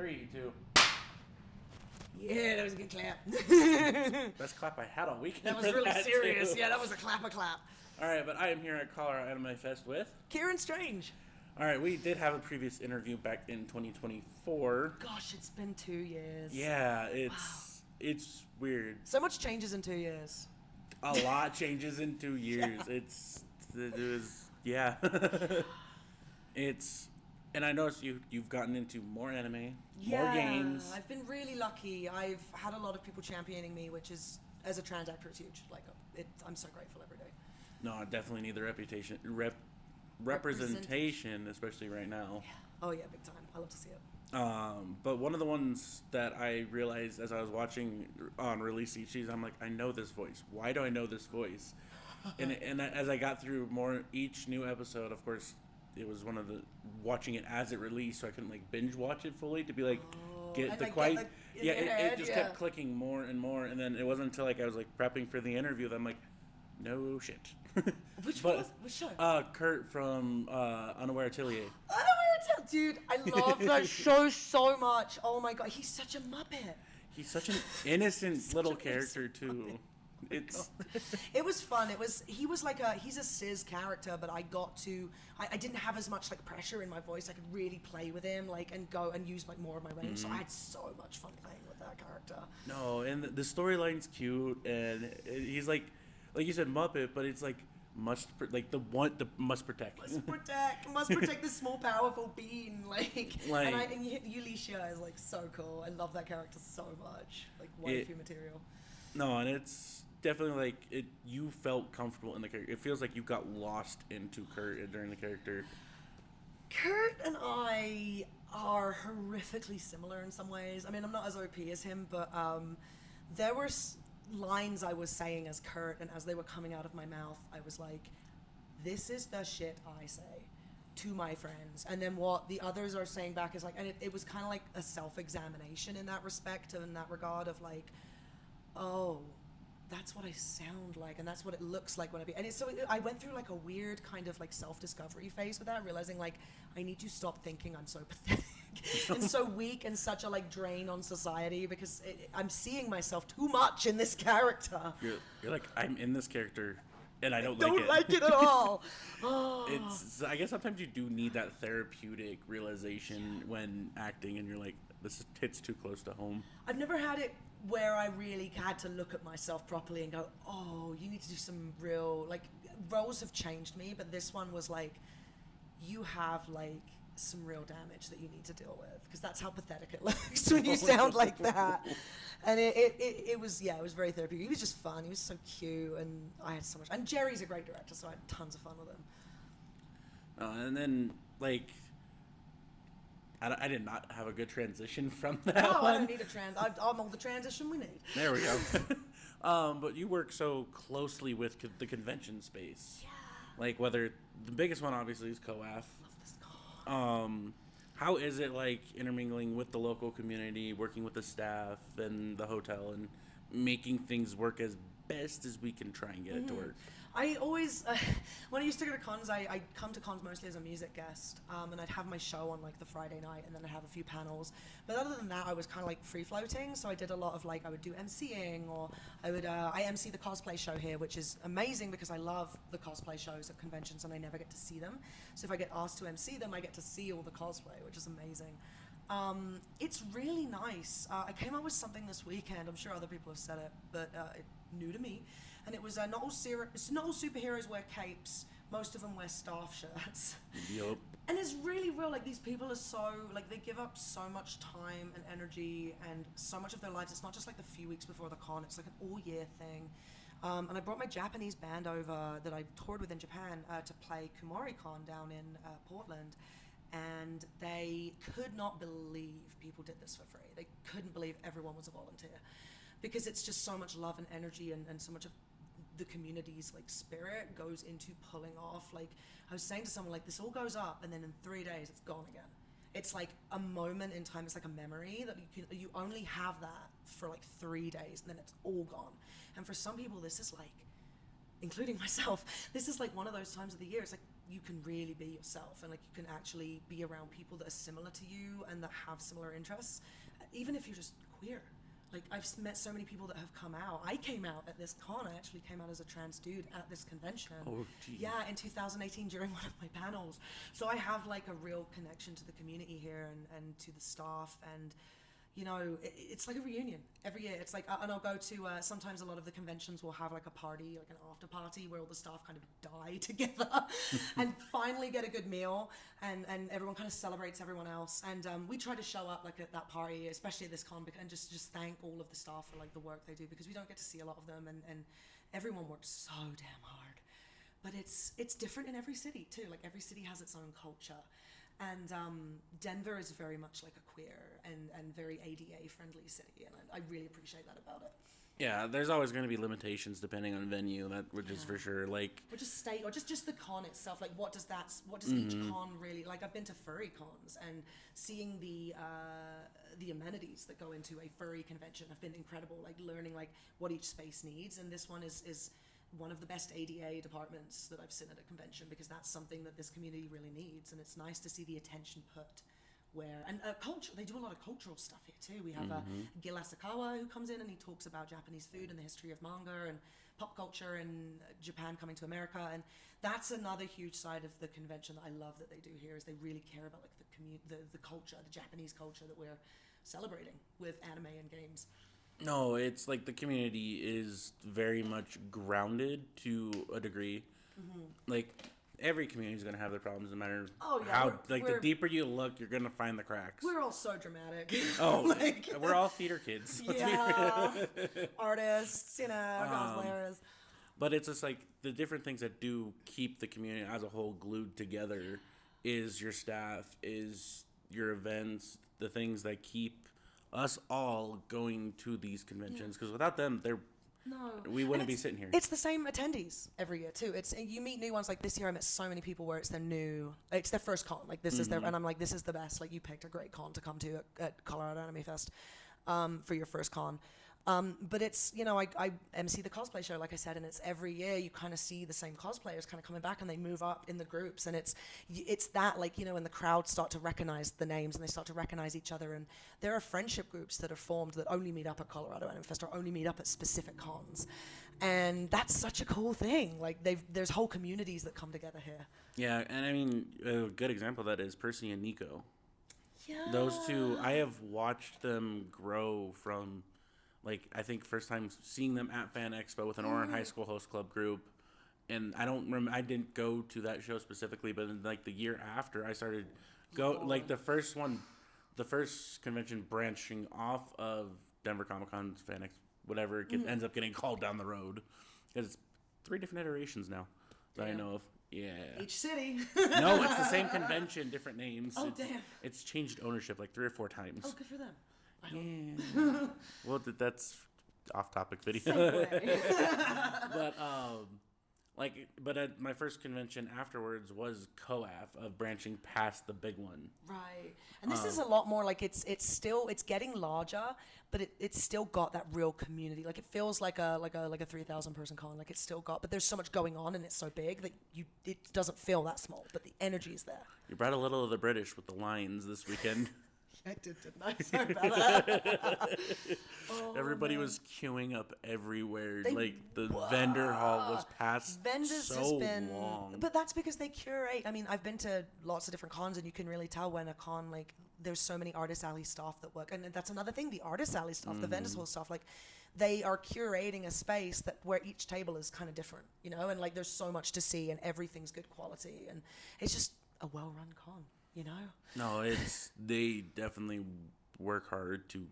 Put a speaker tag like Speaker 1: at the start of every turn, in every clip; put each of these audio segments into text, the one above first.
Speaker 1: 3, 2.
Speaker 2: Yeah, that was a good clap.
Speaker 1: Best clap I had all weekend.
Speaker 2: That was really serious. Yeah, that was a clap.
Speaker 1: All right, but I am here at Colorado Anime Fest with
Speaker 2: Ciaran Strange.
Speaker 1: All right, we did have a previous interview back in 2024.
Speaker 2: Gosh, it's been 2 years.
Speaker 1: Yeah, it's weird.
Speaker 2: So much changes in 2 years.
Speaker 1: A lot changes in 2 years. Yeah. And I noticed you've gotten into more anime, more games.
Speaker 2: I've been really lucky. I've had a lot of people championing me, which is, as a trans actor, it's huge. Like, I'm so grateful every day.
Speaker 1: No, I definitely need the representation, especially right now.
Speaker 2: Yeah. Oh yeah, big time. I love to see it.
Speaker 1: But one of the ones that I realized as I was watching on release each season, I'm like, I know this voice. Why do I know this voice? and as I got through more each new episode, of course, it was one of the watching it as it released, so I couldn't like binge watch it fully to be like it just kept clicking more and more, and then it wasn't until like I was like prepping for the interview that I'm like, no shit.
Speaker 2: Which show?
Speaker 1: Kurt from Unaware Atelier.
Speaker 2: Dude, I love that show so much. Oh my god, he's such a muppet.
Speaker 1: He's such an innocent little character too.
Speaker 2: It was fun. He's a cis character, but I didn't have as much like pressure in my voice. I could really play with him, like, and go and use like more of my range. So I had so much fun playing with that character.
Speaker 1: No, and the storyline's cute, and he's like you said, Muppet, but it's like must protect
Speaker 2: must protect the small powerful being, and Yulisha is like so cool. I love that character so much, like waifu material.
Speaker 1: No, and it's definitely like it. You felt comfortable in the character. It feels like you got lost into Kurt during the character.
Speaker 2: Kurt and I are horrifically similar in some ways. I mean, I'm not as OP as him, but there were lines I was saying as Kurt, and as they were coming out of my mouth, I was like, this is the shit I say to my friends. And then what the others are saying back is like, and it was kind of like a self-examination in that respect, in that regard of like, oh, that's what I sound like, and that's what it looks like when I went through like a weird kind of like self-discovery phase with that, realizing like I need to stop thinking I'm so pathetic and so weak and such a like drain on society, because I'm seeing myself too much in this character.
Speaker 1: You're like, I'm in this character and I don't
Speaker 2: like it at all.
Speaker 1: It's, I guess sometimes you do need that therapeutic realization when acting, and you're like, this hits too close to home.
Speaker 2: I've never had it where I really had to look at myself properly and go, oh, you need to do some real, like, roles have changed me, but this one was like, you have like some real damage that you need to deal with, because that's how pathetic it looks when you sound like that. And it was very therapeutic. He was just fun. He was so cute, and I had so much. And Jerry's a great director, so I had tons of fun with him.
Speaker 1: And then like, I did not have a good transition from that.
Speaker 2: No, I don't need I'm all the transition we need.
Speaker 1: There we go. But you work so closely with the convention space.
Speaker 2: Yeah.
Speaker 1: Like, whether the biggest one obviously is COAF.
Speaker 2: Love this call.
Speaker 1: How is it like intermingling with the local community, working with the staff and the hotel, and making things work as best as we can try and get it to work?
Speaker 2: I always, when I used to go to cons, I'd come to cons mostly as a music guest, and I'd have my show on like the Friday night, and then I'd have a few panels. But other than that, I was kind of like free floating, so I did a lot of like, I would do MCing, or I MC the cosplay show here, which is amazing because I love the cosplay shows at conventions and I never get to see them. So if I get asked to MC them, I get to see all the cosplay, which is amazing. It's really nice. I came up with something this weekend. I'm sure other people have said it, but it's new to me. And it was not all superheroes wear capes. Most of them wear staff shirts.
Speaker 1: Yup.
Speaker 2: And it's really real. Like, these people are so, like, they give up so much time and energy and so much of their lives. It's not just like the few weeks before the con. It's like an all-year thing. And I brought my Japanese band over that I toured with in Japan to play Kumori-Con down in Portland. And they could not believe people did this for free. They couldn't believe everyone was a volunteer, because it's just so much love and energy, and so much of the community's like spirit goes into pulling off. Like, I was saying to someone, like, this all goes up and then in 3 days it's gone again. It's like a moment in time. It's like a memory that you only have that for like 3 days, and then it's all gone. And for some people, this is like, including myself, this is like one of those times of the year. It's like you can really be yourself, and like you can actually be around people that are similar to you and that have similar interests, even if you're just queer. Like, I've met so many people that have come out. I came out at this con. I actually came out as a trans dude at this convention.
Speaker 1: Oh, geez.
Speaker 2: Yeah, in 2018 during one of my panels. So I have like a real connection to the community here and to the staff, and you know, it's like a reunion every year. It's like, and I'll go to, sometimes a lot of the conventions will have like a party, like an after party where all the staff kind of die together and finally get a good meal, and everyone kind of celebrates everyone else. And we try to show up like at that party, especially at this con, and just thank all of the staff for like the work they do, because we don't get to see a lot of them, and everyone works so damn hard. But it's different in every city too. Like, every city has its own culture. And Denver is very much like a queer and very ADA friendly city, and I really appreciate that about it.
Speaker 1: Yeah, there's always going to be limitations depending on venue, which is for sure. Like,
Speaker 2: or just state, or just the con itself. Like, what does each con really like? I've been to furry cons, and seeing the amenities that go into a furry convention have been incredible. Like, learning like what each space needs, and this one is one of the best ADA departments that I've seen at a convention, because that's something that this community really needs, and it's nice to see the attention put where, and culture, they do a lot of cultural stuff here too. We have Gil Asakawa who comes in and he talks about Japanese food and the history of manga and pop culture and Japan coming to America, and that's another huge side of the convention that I love that they do here, is they really care about like the culture, the Japanese culture that we're celebrating with anime and games.
Speaker 1: No, it's like the community is very much grounded to a degree. Like, every community is going to have their problems, no matter how. Like, the deeper you look, you're going to find the cracks.
Speaker 2: We're all so dramatic.
Speaker 1: Oh, like, we're all theater kids.
Speaker 2: Yeah, artists, you know, cosplayers.
Speaker 1: But it's just like the different things that do keep the community as a whole glued together is your staff, is your events, the things that keep us all going to these conventions, because without them, we wouldn't be sitting here.
Speaker 2: It's the same attendees every year too. You meet new ones. Like, this year I met so many people where it's their first con. Like, this is their, and I'm like, this is the best. Like, you picked a great con to come to at Colorado Anime Fest for your first con. But it's, you know, I MC the cosplay show, like I said, and it's every year you kind of see the same cosplayers kind of coming back, and they move up in the groups, and it's that, like, you know, when the crowd start to recognize the names and they start to recognize each other, and there are friendship groups that are formed that only meet up at Colorado Anime Fest or only meet up at specific cons, and that's such a cool thing. Like, there's whole communities that come together here.
Speaker 1: Yeah, and I mean, a good example of that is Percy and Nico.
Speaker 2: Yeah.
Speaker 1: Those two, I have watched them grow from, like, I think first time seeing them at Fan Expo with an Oran High School host club group, and I don't remember, I didn't go to that show specifically, but in like the year after I started like the first convention branching off of Denver Comic Con, Fan Expo, whatever, ends up getting called down the road, because it's 3 different iterations now that I know of. Yeah.
Speaker 2: Each city.
Speaker 1: No, it's the same convention, different names.
Speaker 2: Oh, damn.
Speaker 1: It's changed ownership like 3 or 4 times.
Speaker 2: Oh, good for them.
Speaker 1: Yeah. Well, that's off-topic video. But at my first convention afterwards was COAF, of branching past the big one.
Speaker 2: Right. And this is a lot more like it's getting larger, but it's still got that real community. Like, it feels like a 3,000 person con. Like, it's still got, but there's so much going on and it's so big that it doesn't feel that small, but the energy is there.
Speaker 1: You brought a little of the British with the Lions this weekend.
Speaker 2: I didn't I? Sorry about that.
Speaker 1: Everybody was queuing up everywhere. The vendor hall was packed long.
Speaker 2: But that's because they curate. I mean, I've been to lots of different cons, and you can really tell when a con, like, there's so many Artist Alley staff that work. And that's another thing, the Artist Alley staff, the Vendors Hall staff, like, they are curating a space where each table is kind of different, you know? And, like, there's so much to see, and everything's good quality. And it's just a well-run con. You know? No,
Speaker 1: they definitely work hard to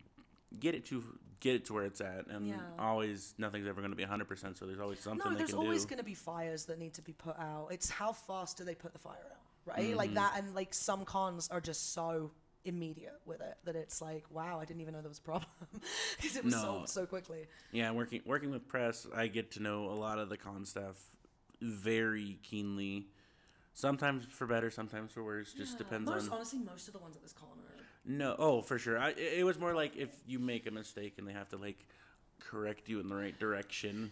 Speaker 1: get it to where it's at, and always nothing's ever going to be 100%. So there's always something they can do.
Speaker 2: No, there's always going to be fires that need to be put out. It's how fast do they put the fire out, right? Like that, and like some cons are just so immediate with it that it's like, wow, I didn't even know there was a problem because it was so quickly.
Speaker 1: Yeah, working with press, I get to know a lot of the con staff very keenly. Sometimes for better, sometimes for worse. Just depends on.
Speaker 2: Honestly, most of the ones at this con are.
Speaker 1: No, oh, for sure. It was more like if you make a mistake and they have to like correct you in the right direction.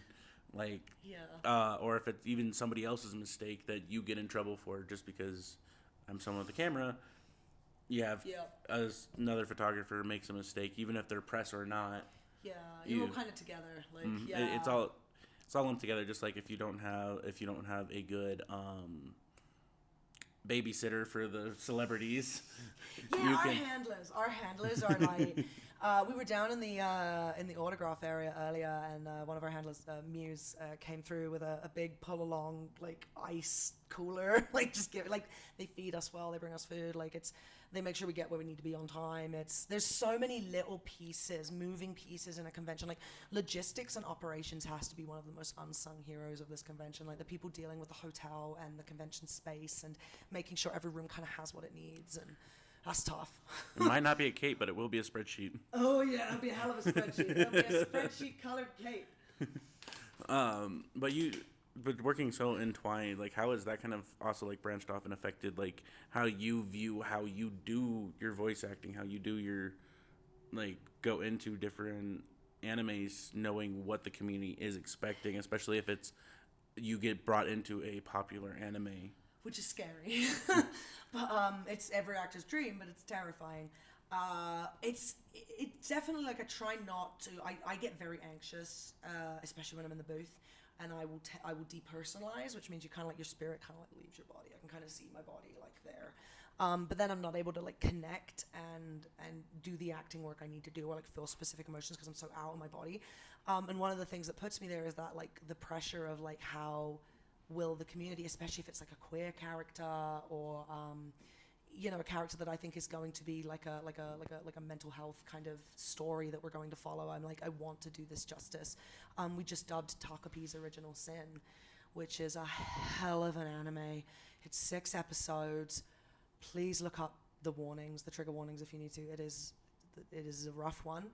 Speaker 1: Like,
Speaker 2: Yeah.
Speaker 1: or if it's even somebody else's mistake that you get in trouble for just because I'm someone with a camera. You have another photographer makes a mistake, even if they're press or not.
Speaker 2: Yeah, you're all kind of together. Like,
Speaker 1: it's all lumped together. Just like if you don't have a good babysitter for the celebrities.
Speaker 2: Yeah, our handlers are like. We were down in the autograph area earlier, and one of our handlers, Muse, came through with a big pull along like ice cooler. Like just they feed us well, they bring us food. Like they make sure we get where we need to be on time. There's so many little pieces, moving pieces in a convention. Like logistics and operations has to be one of the most unsung heroes of this convention. Like the people dealing with the hotel and the convention space and making sure every room kind of has what it needs, and that's tough.
Speaker 1: It might not be a cape, but it will be a spreadsheet.
Speaker 2: Oh yeah, it'll be a hell of a spreadsheet. It'll be a spreadsheet colored cape.
Speaker 1: But working so entwined, like how is that kind of also like branched off and affected like how you view how you do your voice acting, how you do your like go into different animes knowing what the community is expecting, especially if it's you get brought into a popular anime.
Speaker 2: Which is scary. But it's every actor's dream, but it's terrifying. It's definitely like I try not to. I get very anxious, especially when I'm in the booth, and I will depersonalize, which means you kind of like your spirit kind of like leaves your body. I can kind of see my body like there, but then I'm not able to like connect and do the acting work I need to do or like feel specific emotions because I'm so out of my body. And one of the things that puts me there is that like the pressure of like how will the community, especially if it's like a queer character or a character that I think is going to be like a mental health kind of story that we're going to follow. I'm like, I want to do this justice. We just dubbed Takapi's Original Sin, which is a hell of an anime. It's 6 episodes. Please look up the trigger warnings if you need to. It is a rough one.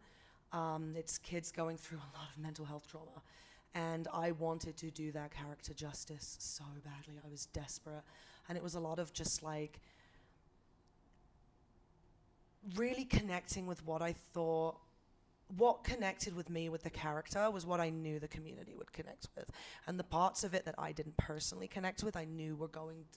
Speaker 2: It's kids going through a lot of mental health trauma. And I wanted to do that character justice so badly. I was desperate. And it was a lot of just like really connecting with what I thought, what connected with me with the character was what I knew the community would connect with. And the parts of it that I didn't personally connect with, I knew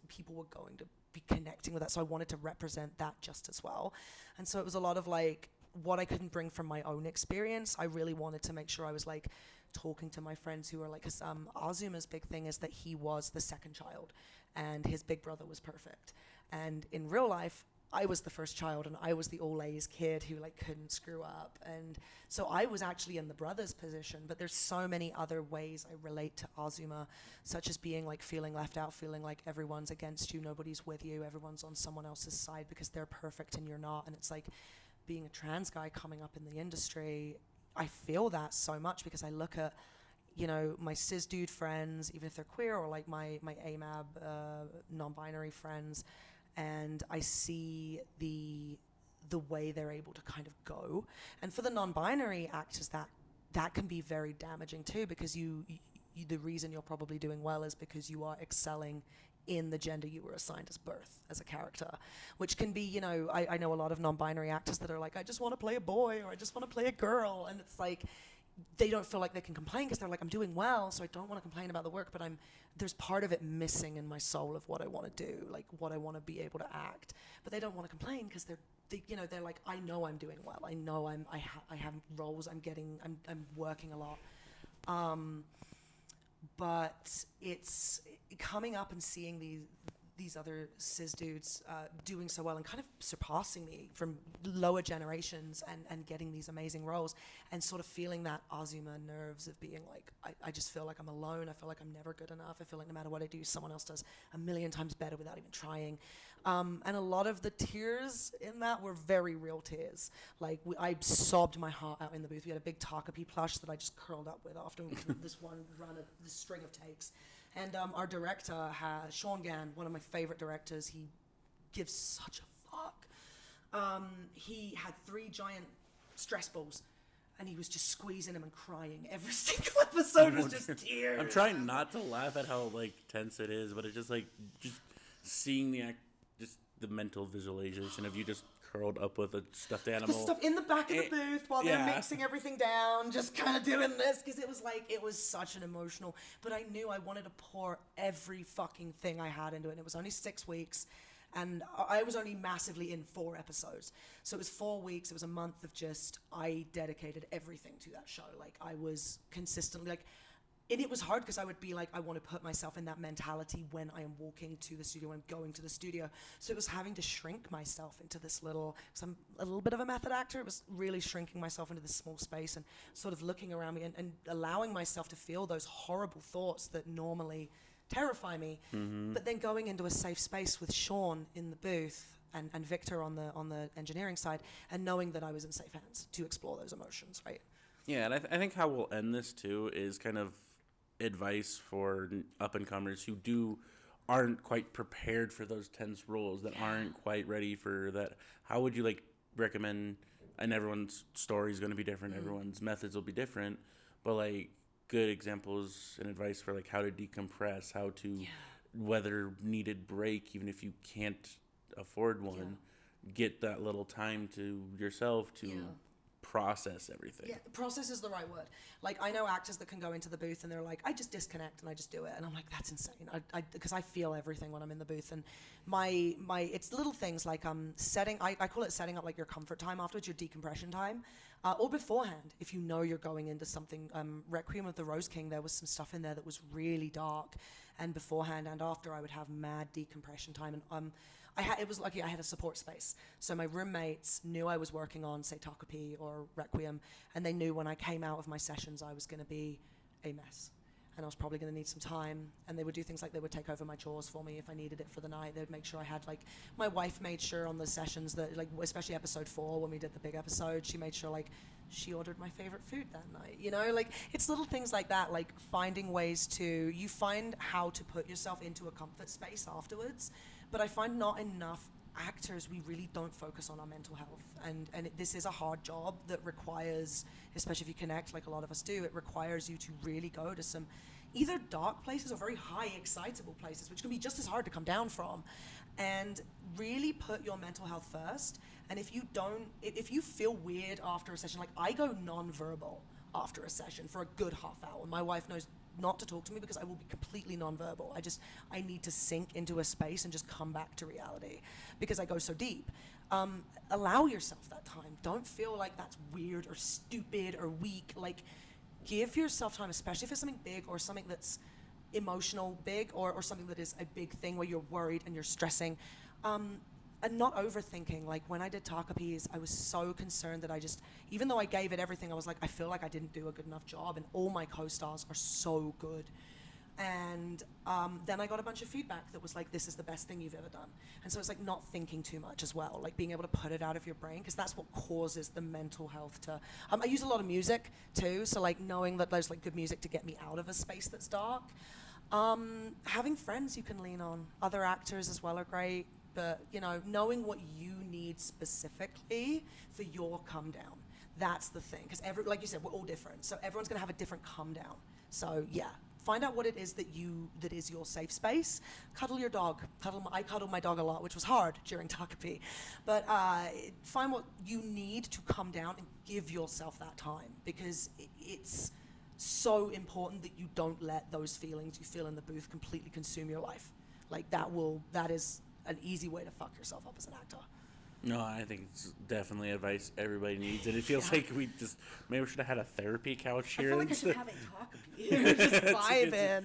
Speaker 2: people were going to be connecting with that. So I wanted to represent that just as well. And so it was a lot of like what I couldn't bring from my own experience. I really wanted to make sure I was like talking to my friends who are like, because Azuma's big thing is that he was the second child and his big brother was perfect. And in real life, I was the first child and I was the all A's kid who like couldn't screw up. And so I was actually in the brother's position, but there's so many other ways I relate to Azuma, such as being like feeling left out, feeling like everyone's against you, nobody's with you, everyone's on someone else's side because they're perfect and you're not. And it's like being a trans guy coming up in the industry, I feel that so much because I look at, my cis dude friends, even if they're queer, or like my AMAB non-binary friends, and I see the way they're able to kind of go. And for the non-binary actors, that can be very damaging too, because the reason you're probably doing well is because you are excelling in the gender you were assigned as birth, as a character, which can be, I know a lot of non-binary actors that are like, I just want to play a boy or I just want to play a girl. And it's like, they don't feel like they can complain because they're like, I'm doing well, so I don't want to complain about the work, but there's part of it missing in my soul of what I want to do, like what I want to be able to act. But they don't want to complain because they're like, I know I'm doing well. I know I have roles I'm getting, I'm working a lot. But it's coming up and seeing these other cis dudes doing so well and kind of surpassing me from lower generations and getting these amazing roles and sort of feeling that Azuma nerves of being like, I just feel like I'm alone. I feel like I'm never good enough. I feel like no matter what I do, someone else does a million times better without even trying. And a lot of the tears in that were very real tears. Like I sobbed my heart out in the booth. We had a big Takapi plush that I just curled up with after this one run of this string of takes. And our director, Sean Gann, one of my favorite directors, he gives such a fuck. He had 3 giant stress balls, and he was just squeezing them and crying. Every single episode was just tears.
Speaker 1: I'm trying not to laugh at how like tense it is, but it's just like just seeing the act, just the mental visualization of you just curled up with a stuffed animal.
Speaker 2: The stuff in the back of the booth while they're mixing everything down, just kind of doing this, because it was such an emotional, but I knew I wanted to pour every fucking thing I had into it, and it was only 6 weeks, and I was only massively in 4 episodes, so it was 4 weeks, it was a month of just, I dedicated everything to that show, like, I was consistently, like, and it was hard because I would be like, I want to put myself in that mentality when I am walking to the studio, when I'm going to the studio. So it was having to shrink myself into this little, because I'm a little bit of a method actor, it was really shrinking myself into this small space and sort of looking around me and allowing myself to feel those horrible thoughts that normally terrify me. But then going into a safe space with Sean in the booth and Victor on the engineering side, and knowing that I was in safe hands to explore those emotions, right?
Speaker 1: Yeah, and I think how we'll end this too is kind of advice for up-and-comers who aren't quite prepared for those tense roles, that aren't quite ready for that. How would you like recommend, and everyone's story is going to be different, everyone's methods will be different, but like good examples and advice for like how to decompress, how to whether needed break, even if you can't afford one, get that little time to yourself to process everything.
Speaker 2: Yeah, process is the right word. Like, I know actors that can go into the booth and they're like, I just disconnect and I just do it. And I'm like, that's insane. Because I feel everything when I'm in the booth. And it's little things like I call it setting up like your comfort time afterwards, your decompression time. Or beforehand, if you know you're going into something. Requiem of the Rose King, there was some stuff in there that was really dark. And beforehand and after, I would have mad decompression time. And it was lucky I had a support space. So my roommates knew I was working on, say, Takapi or Requiem, and they knew when I came out of my sessions I was going to be a mess. And I was probably going to need some time. And they would do things like they would take over my chores for me if I needed it for the night. They would make sure I had, like, my wife made sure on the sessions that, like, especially episode 4 when we did the big episode, she made sure, like, she ordered my favorite food that night. You know, like, it's little things like that, like finding ways to, you find how to put yourself into a comfort space afterwards. But I find not enough actors, we really don't focus on our mental health. And this is a hard job that requires, especially if you connect like a lot of us do, it requires you to really go to some either dark places or very high excitable places, which can be just as hard to come down from. And really put your mental health first. And if you feel weird after a session, like I go non-verbal after a session for a good half hour. My wife knows not to talk to me because I will be completely nonverbal. I need to sink into a space and just come back to reality because I go so deep. Allow yourself that time. Don't feel like that's weird or stupid or weak. Like, give yourself time, especially if it's something big or something that's emotional big or something that is a big thing where you're worried and you're stressing. And not overthinking. Like when I did Takapis, I was so concerned that even though I gave it everything, I was like, I feel like I didn't do a good enough job, and all my co-stars are so good. And then I got a bunch of feedback that was like, this is the best thing you've ever done. And so it's like not thinking too much as well, like being able to put it out of your brain, because that's what causes the mental health to, I use a lot of music too, so like knowing that there's like good music to get me out of a space that's dark. Having friends you can lean on, other actors as well are great. But, you know, knowing what you need specifically for your come down, that's the thing. Because like you said, we're all different. So everyone's going to have a different come down. So, yeah, find out what it is that is your safe space. Cuddle your dog. I cuddled my dog a lot, which was hard during Takapi. But find what you need to come down and give yourself that time. Because it's so important that you don't let those feelings you feel in the booth completely consume your life. Like that is an easy way to fuck yourself up as an actor.
Speaker 1: No, I think it's definitely advice everybody needs, and it feels like maybe we should have had a therapy couch here.
Speaker 2: I feel like I should have a talk here, just vibing.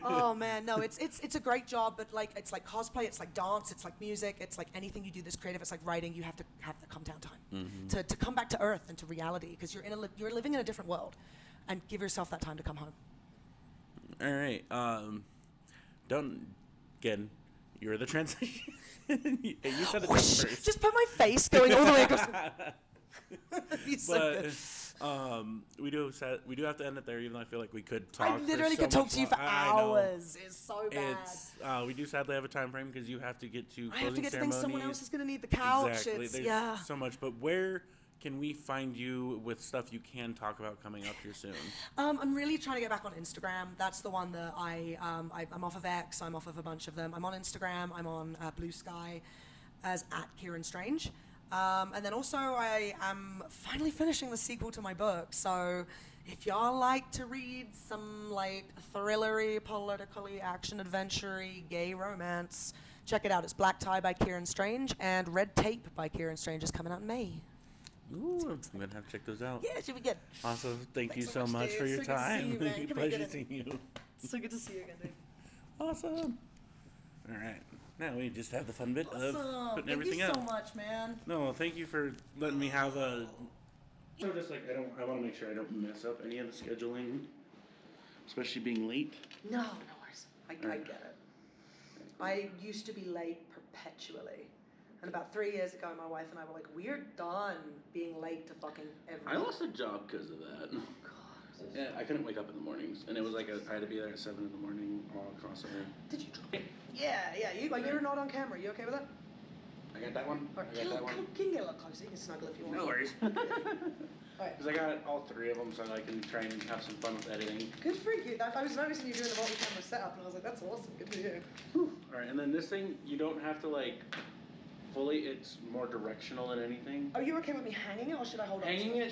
Speaker 2: Oh man, no, it's a great job, but like it's like cosplay, it's like dance, it's like music, it's like anything you do that's creative. It's like writing. You have to have the come down time to come back to earth and to reality, because you're living in a different world, and give yourself that time to come home.
Speaker 1: All right, you're the transition. You said it first.
Speaker 2: Just put my face going all the way across.
Speaker 1: We do have to end it there, even though I feel like we could talk.
Speaker 2: I literally could talk to you for hours. It's so bad.
Speaker 1: We do sadly have a time frame because you have to get to closing ceremonies.
Speaker 2: I have to get to things. Someone else is going to need the couch.
Speaker 1: Exactly. There's so much. But where can we find you with stuff you can talk about coming up here soon?
Speaker 2: I'm really trying to get back on Instagram. That's the one that I'm off of X. I'm off of a bunch of them. I'm on Instagram. I'm on Blue Sky. as @Ciaran Strange. And then also I am finally finishing the sequel to my book, so if y'all like to read some like thrillery, politically, action adventure-y, gay romance, check it out. It's Black Tie by Ciaran Strange, and Red Tape by Ciaran Strange is coming out in May.
Speaker 1: Ooh, I'm gonna have to check those out.
Speaker 2: Yeah, it should be good.
Speaker 1: Awesome. Thanks
Speaker 2: you
Speaker 1: so much for your time.
Speaker 2: Good to see you, man. Come here,
Speaker 1: Pleasure
Speaker 2: get in.
Speaker 1: seeing you.
Speaker 2: So good to see you again, dude.
Speaker 1: Awesome. All right. Now we just have the fun bit of putting everything
Speaker 2: Thank
Speaker 1: up.
Speaker 2: you so much, man.
Speaker 1: No, thank you for letting me have a. So just like I want to make sure I don't mess up any of the scheduling, especially being late.
Speaker 2: No worries. I get it. I used to be late perpetually. And about 3 years ago, my wife and I were like, we're done being late to fucking everything.
Speaker 1: I lost a job because of that.
Speaker 2: Oh, God.
Speaker 1: Yeah, I couldn't wake up in the mornings, and it was like I had to be there at 7 in the morning all across there.
Speaker 2: Did you drop? Yeah. You're not on camera. You okay with that?
Speaker 1: I got that one.
Speaker 2: All right,
Speaker 1: I got that one.
Speaker 2: can you get a little closer? You can snuggle if you want.
Speaker 1: No worries.
Speaker 2: All right.
Speaker 1: Because I got all 3 of them, so I can try and have some fun with editing.
Speaker 2: Good for you. I was noticing you doing the multi-camera setup, and I was like, that's awesome. Good for you.
Speaker 1: All right, and then this thing, you don't have to like fully. It's more directional than anything.
Speaker 2: Are you okay with me hanging it, or should I hold on?
Speaker 1: Hanging it I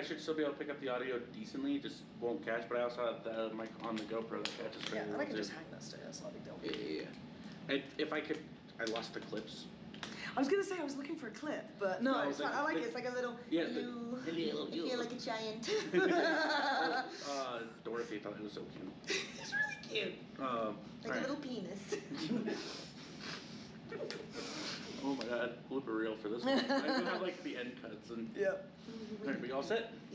Speaker 1: should still be able to pick up the audio decently. It just won't catch. But I also have the mic on the GoPro that catches
Speaker 2: Yeah,
Speaker 1: very
Speaker 2: and
Speaker 1: well
Speaker 2: I can
Speaker 1: too.
Speaker 2: just hang this too. That's not a big deal.
Speaker 1: Yeah. If I could, I lost the clips.
Speaker 2: I was gonna say I was looking for a clip, but no, it's fine. I like it. It's like a little.
Speaker 1: Yeah,
Speaker 2: I feel like a giant.
Speaker 1: Dorothy thought it was so cute.
Speaker 2: It's really cute. Like a little penis.
Speaker 1: Oh my god, flip a reel for this one. I do have like the end cuts and.
Speaker 2: Yep.
Speaker 1: Alright, we all set?